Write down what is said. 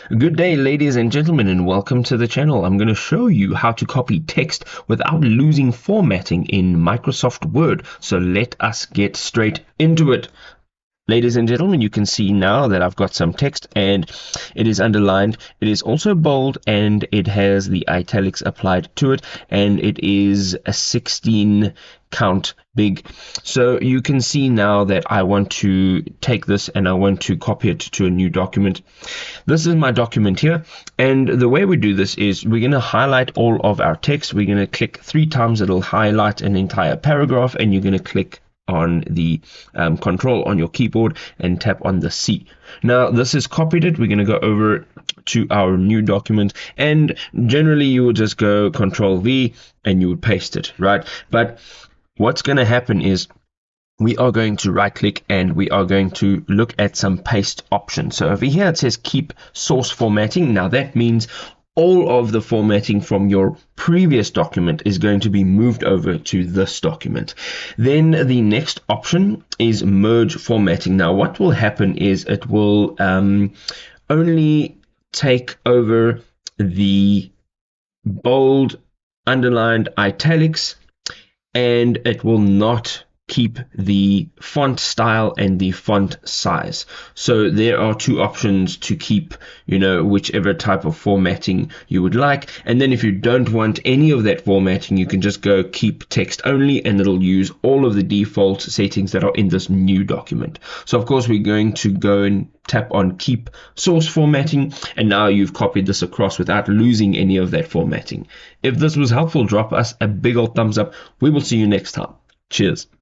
Good day, ladies and gentlemen, and welcome to the channel. I'm going to show you how to copy text without losing formatting in Microsoft Word. So let us get straight into it. Ladies and gentlemen, you can see now that I've got some text and it is underlined. It is also bold and it has the italics applied to it, and it is a 16 count big. So you can see now that I want to take this and I want to copy it to a new document. This is my document here, and the way we do this is we're going to highlight all of our text. We're going to click 3 times, it'll highlight an entire paragraph, and you're going to click on the control on your keyboard and tap on the C. Now this is copied it. We're going to go over to our new document, and generally you would just go control V and you would paste it, right? But what's going to happen is we are going to right click and we are going to look at some paste options. So over here it says keep source formatting. Now that means all of the formatting from your previous document is going to be moved over to this document. Then the next option is merge formatting. Now what will happen is it will only take over the bold, underlined, italics, and it will not keep the font style and the font size. So there are 2 options to keep, whichever type of formatting you would like. And then if you don't want any of that formatting, you can just go keep text only, and it'll use all of the default settings that are in this new document. So of course we're going to go and tap on keep source formatting, and now you've copied this across without losing any of that formatting. If this was helpful, drop us a big old thumbs up. We will see you next time. Cheers.